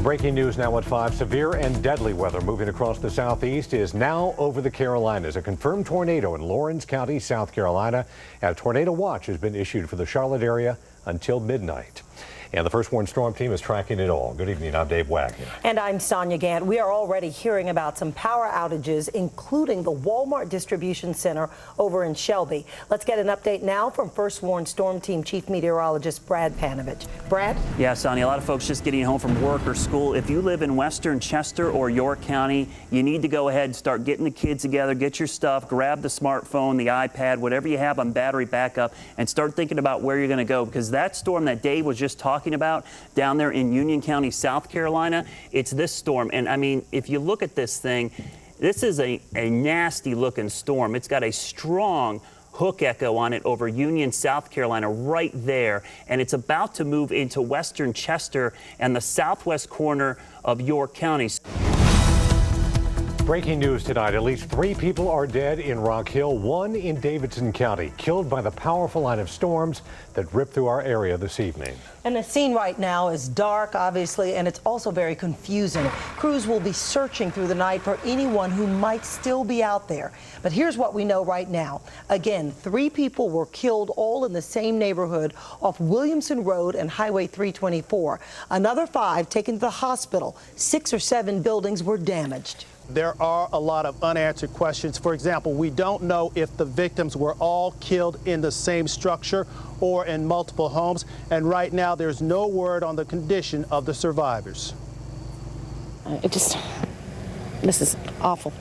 Breaking news now at 5. Severe and deadly weather moving across the southeast is now over the Carolinas. A confirmed tornado in Lawrence County, South Carolina. A tornado watch has been issued for the Charlotte area until midnight. And the First Warn Storm Team is tracking it all. Good evening. I'm Dave Wagner. And I'm Sonia Gant. We are already hearing about some power outages, including the Walmart Distribution Center over in Shelby. Let's get an update now from First Warn Storm Team Chief Meteorologist Brad Panovich. Brad? Yeah, Sonia, a lot of folks just getting home from work or school. If you live in Western Chester or York County, you need to go ahead and start getting the kids together, get your stuff, grab the smartphone, the iPad, whatever you have on battery backup, and start thinking about where you're going to go, because that storm that Dave was just talking about down there in Union County, South Carolina, it's this storm. And I mean, if you look at this thing, this is a nasty looking storm. It's got a strong hook echo on it over Union, South Carolina, right there. And it's about to move into Western Chester and the southwest corner of York County. Breaking news tonight. At least 3 people are dead in Rock Hill, 1 in Davidson County, killed by the powerful line of storms that ripped through our area this evening. And the scene right now is dark, obviously, and it's also very confusing. Crews will be searching through the night for anyone who might still be out there. But here's what we know right now. Again, 3 people were killed, all in the same neighborhood off Williamson Road and Highway 324. Another 5 taken to the hospital. 6 or 7 buildings were damaged. There are a lot of unanswered questions. For example, we don't know if the victims were all killed in the same structure or in multiple homes. And right now, there's no word on the condition of the survivors. This is awful.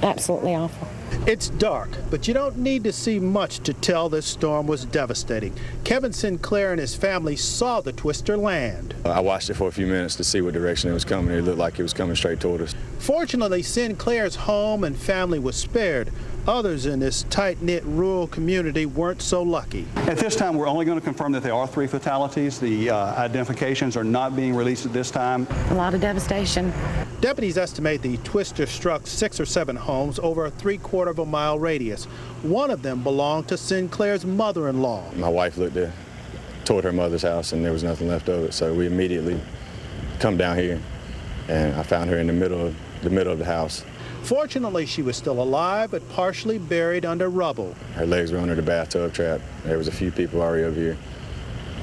Absolutely awful. It's dark, but you don't need to see much to tell this storm was devastating. Kevin Sinclair and his family saw the twister land. I watched it for a few minutes to see what direction it was coming. It looked like it was coming straight toward us. Fortunately, Sinclair's home and family was spared. Others in this tight-knit rural community weren't so lucky. At this time, we're only going to confirm that there are 3 fatalities. The identifications are not being released at this time. A lot of devastation. Deputies estimate the twister struck 6 or 7 homes over a 3/4 of a mile radius. One of them belonged to Sinclair's mother-in-law. My wife looked toward her mother's house, and there was nothing left of it. So we immediately come down here, and I found her in the middle of the house. Fortunately, she was still alive, but partially buried under rubble. Her legs were under the bathtub trap. There was a few people already over here.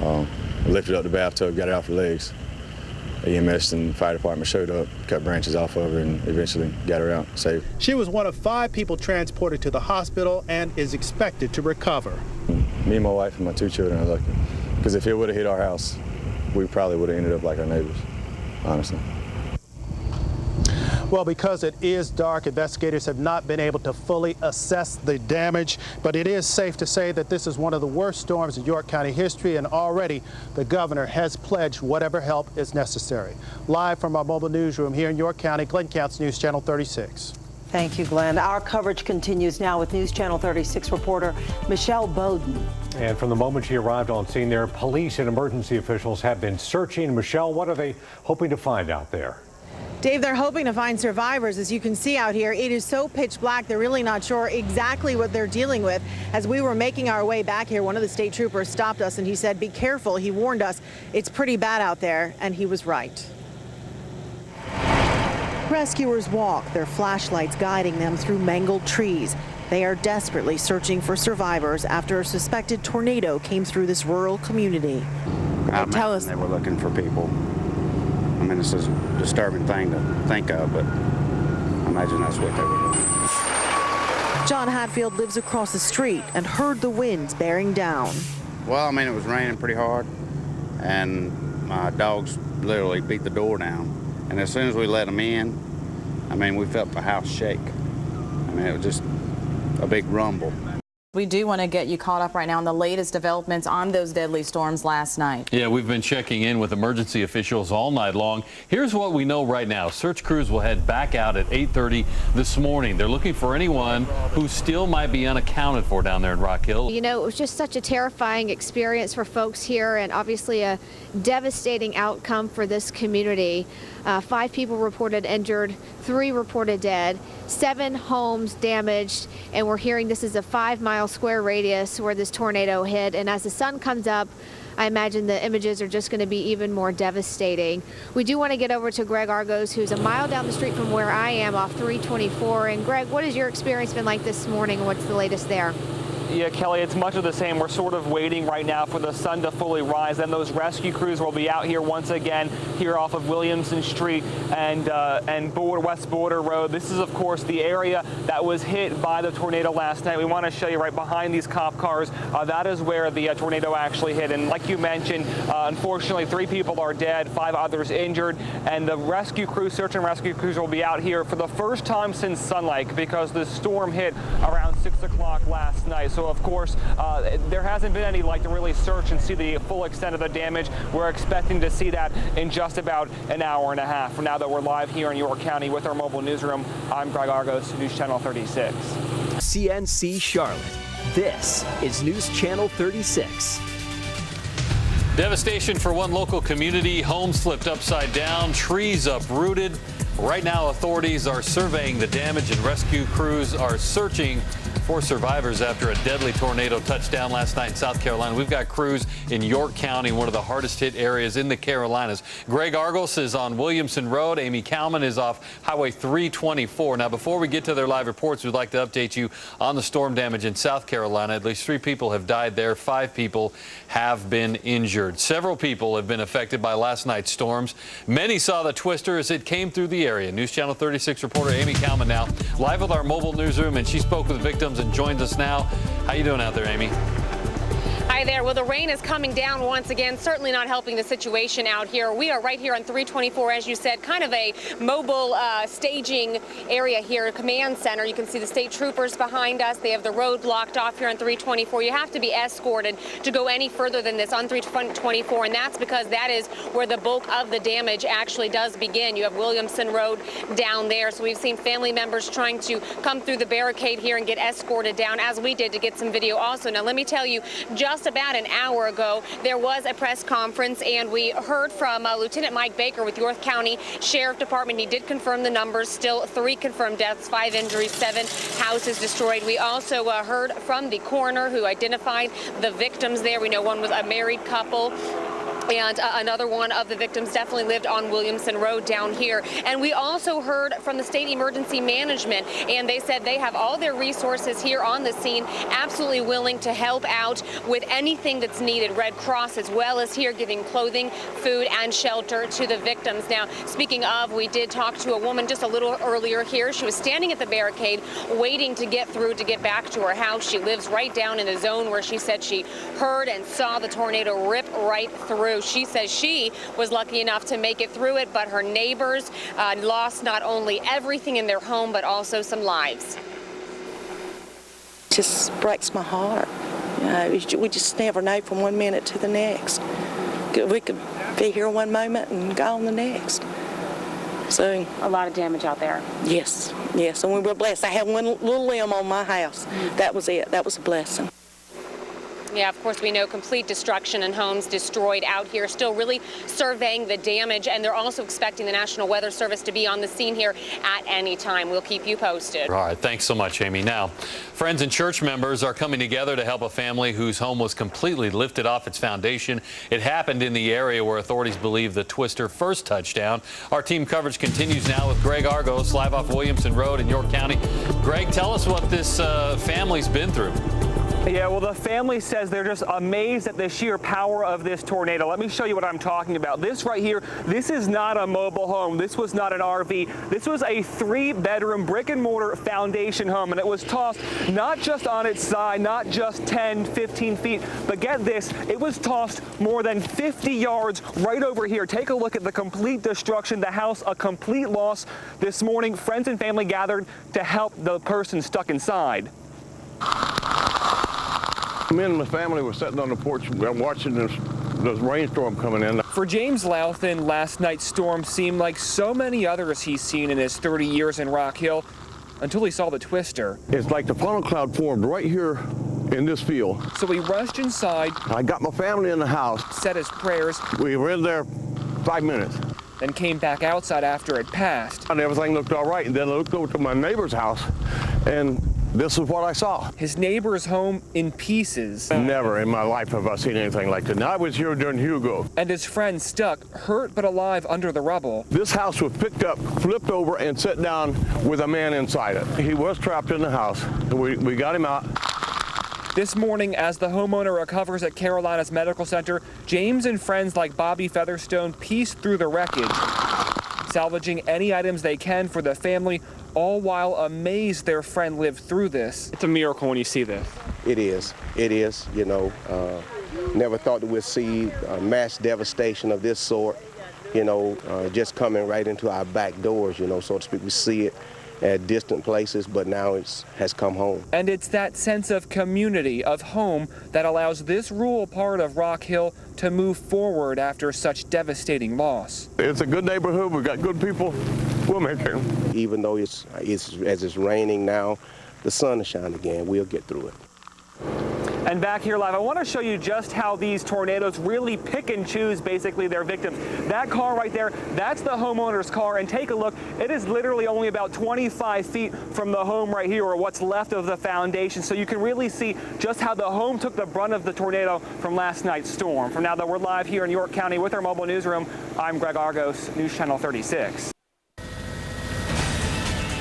I lifted up the bathtub, got it off her legs. EMS and fire department showed up, cut branches off of her, and eventually got her out safe. She was one of 5 people transported to the hospital and is expected to recover. Me and my wife and my 2 children are lucky, because if it would have hit our house, we probably would have ended up like our neighbors, honestly. Well, because it is dark, investigators have not been able to fully assess the damage, but it is safe to say that this is one of the worst storms in York County history, and already the governor has pledged whatever help is necessary. Live from our mobile newsroom here in York County, Glenn Counts News Channel 36. Thank you, Glenn. Our coverage continues now with News Channel 36 reporter Michelle Bowden. And from the moment she arrived on scene there, police and emergency officials have been searching. Michelle, what are they hoping to find out there? Dave, they're hoping to find survivors. As you can see out here, it is so pitch black, they're really not sure exactly what they're dealing with. As we were making our way back here, one of the state troopers stopped us and he said, "Be careful." He warned us it's pretty bad out there, and he was right. Rescuers walk, their flashlights guiding them through mangled trees. They are desperately searching for survivors after a suspected tornado came through this rural community. Tell us. They were looking for people. I mean, this is a disturbing thing to think of, but I imagine that's what they were doing. John Hatfield lives across the street and heard the winds bearing down. Well, I mean, it was raining pretty hard, and my dogs literally beat the door down. And as soon as we let them in, I mean, we felt the house shake. I mean, it was just a big rumble. We do want to get you caught up right now on the latest developments on those deadly storms last night. Yeah, we've been checking in with emergency officials all night long. Here's what we know right now. Search crews will head back out at 8:30 this morning. They're looking for anyone who still might be unaccounted for down there in Rock Hill. You know, it was just such a terrifying experience for folks here, and obviously a devastating outcome for this community. 5 people reported injured, 3 reported dead, 7 homes damaged, and we're hearing this is a 5-mile square radius where this tornado hit. And as the sun comes up, I imagine the images are just going to be even more devastating. We do want to get over to Greg Argos, who's a mile down the street from where I am off 324. And Greg, what has your experience been like this morning? What's the latest there? Yeah, Kelly, it's much of the same. We're sort of waiting right now for the sun to fully rise. Then those rescue crews will be out here once again, here off of Williamson Street and West Border Road. This is, of course, the area that was hit by the tornado last night. We want to show you right behind these cop cars. That is where the tornado actually hit. And like you mentioned, unfortunately, 3 people are dead, 5 others injured. And the rescue crews, search and rescue crews, will be out here for the first time since sunlight because the storm hit around 6 o'clock last night. So, of course, there hasn't been any light to really search and see the full extent of the damage. We're expecting to see that in just about an hour and a half. From now that we're live here in York County with our mobile newsroom, I'm Greg Argos, News Channel 36. CNC Charlotte. This is News Channel 36. Devastation for one local community. Homes flipped upside down, trees uprooted. Right now, authorities are surveying the damage and rescue crews are searching for survivors after a deadly tornado touched down last night in South Carolina. We've got crews in York County, one of the hardest hit areas in the Carolinas. Greg Argos is on Williamson Road. Amy Cowman is off Highway 324. Now, before we get to their live reports, we'd like to update you on the storm damage in South Carolina. At least 3 people have died there. 5 people have been injured. Several people have been affected by last night's storms. Many saw the twister as it came through the area. News Channel 36 reporter Amy Cowman now live with our mobile newsroom, and she spoke with victims and joins us now. How you doing out there, Amy? Hi there. Well, the rain is coming down once again, certainly not helping the situation out here. We are right here on 324, as you said, kind of a mobile staging area here, command center. You can see the state troopers behind us. They have the road blocked off here on 324. You have to be escorted to go any further than this on 324, and that's because that is where the bulk of the damage actually does begin. You have Williamson Road down there, so we've seen family members trying to come through the barricade here and get escorted down, as we did to get some video also. Now, let me tell you, just about an hour ago, there was a press conference, and we heard from Lieutenant Mike Baker with York County Sheriff Department. He did confirm the numbers, still 3 confirmed deaths, 5 injuries, 7 houses destroyed. We also heard from the coroner who identified the victims there. We know one was a married couple, and another one of the victims definitely lived on Williamson Road down here. And we also heard from the state emergency management, and they said they have all their resources here on the scene, absolutely willing to help out with anything that's needed. Red Cross as well as here giving clothing, food, and shelter to the victims. Now, speaking of, we did talk to a woman just a little earlier here. She was standing at the barricade waiting to get through to get back to her house. She lives right down in the zone where she said she heard and saw the tornado rip right through. She says she was lucky enough to make it through it, but her neighbors lost not only everything in their home, but also some lives. It just breaks my heart. We just never know from one minute to the next. We could be here one moment and gone the next. So A lot of damage out there. yes, and we were blessed. I had one little limb on my house. That was it. That was a blessing. Yeah, of course, we know complete destruction and homes destroyed out here, still really surveying the damage, and they're also expecting the National Weather Service to be on the scene here at any time. We'll keep you posted. All right, thanks so much, Amy. Now, friends and church members are coming together to help a family whose home was completely lifted off its foundation. It happened in the area where authorities believe the twister first touched down. Our team coverage continues now with Greg Argos, live off Williamson Road in York County. Greg, tell us what this family's been through. Yeah, well, the family says they're just amazed at the sheer power of this tornado. Let me show you what I'm talking about. This right here, this is not a mobile home. This was not an RV. This was a 3-bedroom brick and mortar foundation home, and it was tossed not just on its side, not just 10, 15 feet, but get this, it was tossed more than 50 yards right over here. Take a look at the complete destruction, the house, a complete loss. This morning, friends and family gathered to help the person stuck inside. Me and my family were sitting on the porch watching this rainstorm coming in. For James Louthan, last night's storm seemed like so many others he's seen in his 30 years in Rock Hill until he saw the twister. It's like the funnel cloud formed right here in this field. So he rushed inside. I got my family in the house. Said his prayers. We were in there 5 minutes. Then came back outside after it passed. And everything looked all right. And then I looked over to my neighbor's house, and this is what I saw. His neighbor's home in pieces. Never in my life have I seen anything like that. Now, I was here during Hugo. And his friend stuck, hurt but alive under the rubble. This house was picked up, flipped over, and set down with a man inside it. He was trapped in the house. We got him out. This morning, as the homeowner recovers at Carolina's Medical Center, James and friends like Bobby Featherstone piece through the wreckage, salvaging any items they can for the family, all while amazed their friend lived through this. It's a miracle when you see this. It is. It is. You know, never thought that we'd see mass devastation of this sort, you know, just coming right into our back doors, you know, so to speak. We see it at distant places, but now it has come home. And it's that sense of community, of home, that allows this rural part of Rock Hill to move forward after such devastating loss. It's a good neighborhood. We've got good people. We'll make it. Even though as it's raining now, the sun is shining again. We'll get through it. And back here live, I want to show you just how these tornadoes really pick and choose basically their victims. That car right there, that's the homeowner's car, and take a look. It is literally only about 25 feet from the home right here, or what's left of the foundation. So you can really see just how the home took the brunt of the tornado from last night's storm. From now that we're live here in York County with our mobile newsroom, I'm Greg Argos, News Channel 36.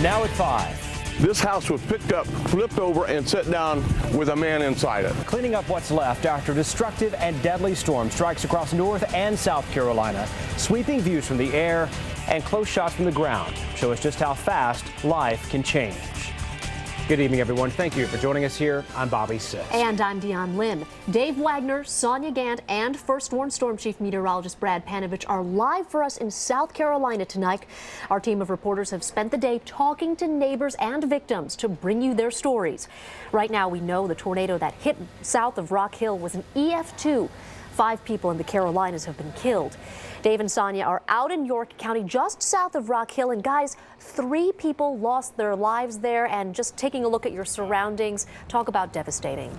Now at 5. This house was picked up, flipped over, and set down with a man inside it. Cleaning up what's left after destructive and deadly storm strikes across North and South Carolina. Sweeping views from the air and close shots from the ground show us just how fast life can change. Good evening, everyone. Thank you for joining us here. I'm Bobby Six. And I'm Dionne Lim. Dave Wagner, Sonia Gant, and First Warn Storm Chief Meteorologist Brad Panovich are live for us in South Carolina tonight. Our team of reporters have spent the day talking to neighbors and victims to bring you their stories. Right now, we know the tornado that hit south of Rock Hill was an EF2. 5 people in the Carolinas have been killed. Dave and Sonia are out in York County, just south of Rock Hill. And guys, 3 people lost their lives there. And just taking a look at your surroundings, talk about devastating.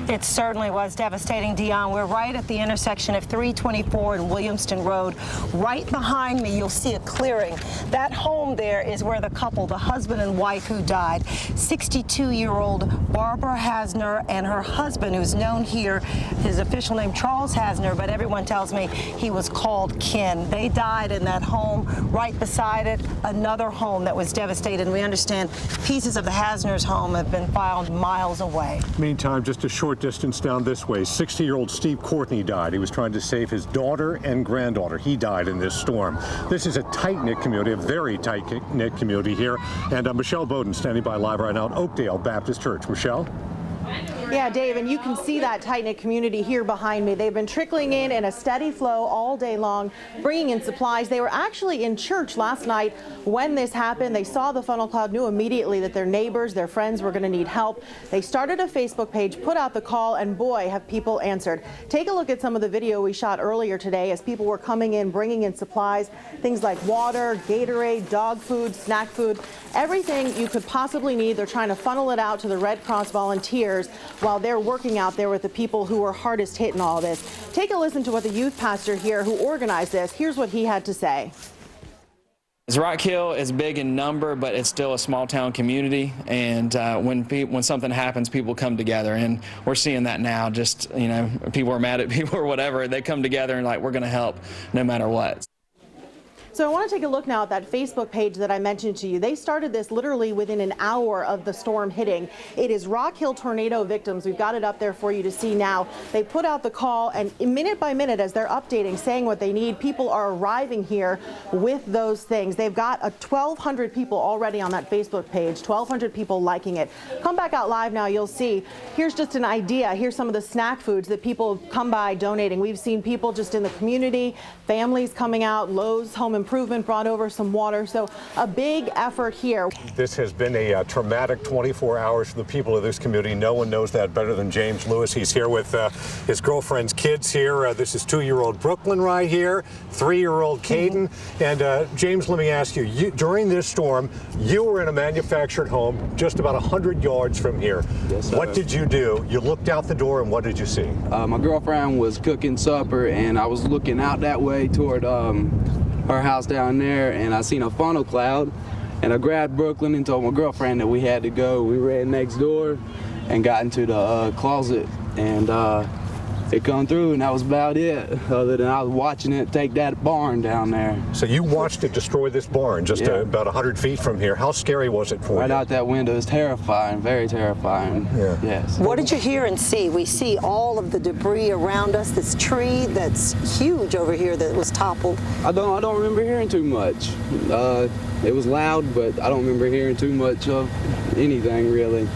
It certainly was devastating, Dionne. We're right at the intersection of 324 and Williamston Road. Right behind me, you'll see a clearing. That home there is where the couple, the husband and wife who died, 62-year-old Barbara Hasner and her husband, who's known here, his official name Charles Hasner, but everyone tells me he was called Ken. They died in that home. Right beside it, another home that was devastated. And we understand pieces of the Hasner's home have been found miles away. Meantime, just a short distance down this way, 60-year-old Steve Courtney died. He was trying to save his daughter and granddaughter. He died in this storm. This is a tight-knit community, a very tight-knit community here. And Michelle Bowden standing by live right now at Oakdale Baptist Church. Michelle? Yeah, Dave, and you can see that tight-knit community here behind me. They've been trickling in a steady flow all day long, bringing in supplies. They were actually in church last night when this happened. They saw the funnel cloud, knew immediately that their neighbors, their friends were going to need help. They started a Facebook page, put out the call, and boy, have people answered. Take a look at some of the video we shot earlier today as people were coming in, bringing in supplies, things like water, Gatorade, dog food, snack food, everything you could possibly need. They're trying to funnel it out to the Red Cross volunteers while they're working out there with the people who were hardest hit in all this. Take a listen to what the youth pastor here who organized this, here's what he had to say. Rock Hill is big in number, but it's still a small town community, and when something happens, people come together, and we're seeing that now. Just, you know, people are mad at people or whatever, they come together and like, we're going to help no matter what. So I want to take a look now at that Facebook page that I mentioned to you. They started this literally within an hour of the storm hitting. It is Rock Hill tornado victims. We've got it up there for you to see now. They put out the call, and minute by minute as they're updating, saying what they need, people are arriving here with those things. They've got 1,200 people already on that Facebook page, 1,200 people liking it. Come back out live now, you'll see. Here's just an idea. Here's some of the snack foods that people come by donating. We've seen people just in the community, families coming out, Lowe's Home Improvement brought over some water, so a big effort here. This has been a traumatic 24 hours for the people of this community. No one knows that better than James Lewis. He's here with his girlfriend's kids here. This is 2-year-old Brooklyn right here, 3-year-old Caden. And James, let me ask you, during this storm, you were in a manufactured home just about 100 yards from here. Yes, sir. What did you do? You looked out the door, and what did you see? My girlfriend was cooking supper, and I was looking out that way toward her house down there, and I seen a funnel cloud, And I grabbed Brooklyn and told my girlfriend that we had to go. We ran next door and got into the closet, and it come through, and that was about it, other than I was watching it take that barn down there. So you watched it destroy this barn just about 100 feet from here. How scary was it for you? Right out that window. It was terrifying, very terrifying. Yeah. Yes. What did you hear and see? We see all of the debris around us, this tree that's huge over here that was toppled. I don't remember hearing too much. It was loud, but I don't remember hearing too much of anything, really.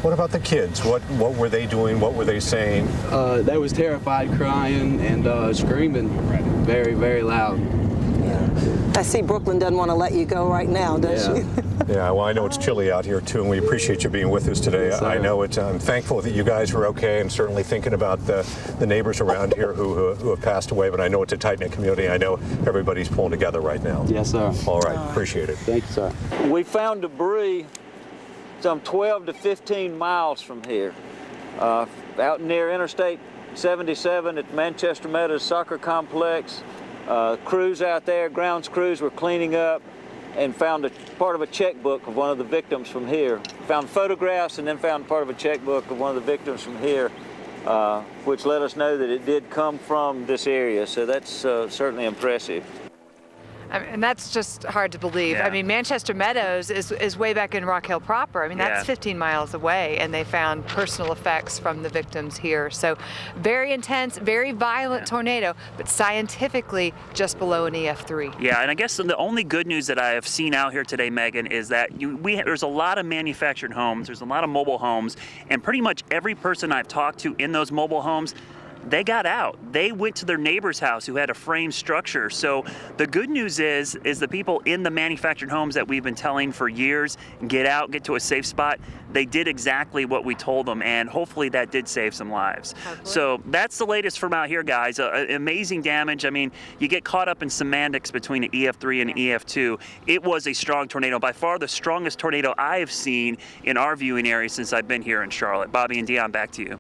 What about the kids? What were they doing? What were they saying? They was terrified, crying and screaming very, very loud. I see Brooklyn doesn't want to let you go right now, does she? Yeah, well, I know it's chilly out here, too, and we appreciate you being with us today. Yes, I know I'm thankful that you guys are okay, and certainly thinking about the neighbors around here who have passed away, but I know it's a tight-knit community. I know everybody's pulling together right now. Yes, sir. All right, appreciate it. Thank you, sir. We found debris some 12 to 15 miles from here, out near Interstate 77 at Manchester Meadows Soccer Complex. Crews out there, grounds crews, were cleaning up and found part of a checkbook of one of the victims from here. Found photographs and then found part of a checkbook of one of the victims from here, which let us know that it did come from this area. So that's certainly impressive. And that's just hard to believe. Yeah. I mean, Manchester Meadows is way back in Rock Hill proper. I mean, that's 15 miles away, and they found personal effects from the victims here. So very intense, very violent tornado, but scientifically just below an EF3. Yeah, and I guess the only good news that I have seen out here today, Megan, is that there's a lot of manufactured homes, there's a lot of mobile homes, and pretty much every person I've talked to in those mobile homes, they got out. They went to their neighbor's house who had a frame structure. So the good news is the people in the manufactured homes that we've been telling for years, get out, get to a safe spot, they did exactly what we told them, and hopefully that did save some lives. So that's the latest from out here, guys. Amazing damage. I mean, you get caught up in semantics between an EF3 and an EF2. It was a strong tornado, by far the strongest tornado I have seen in our viewing area since I've been here in Charlotte. Bobby and Dion, back to you.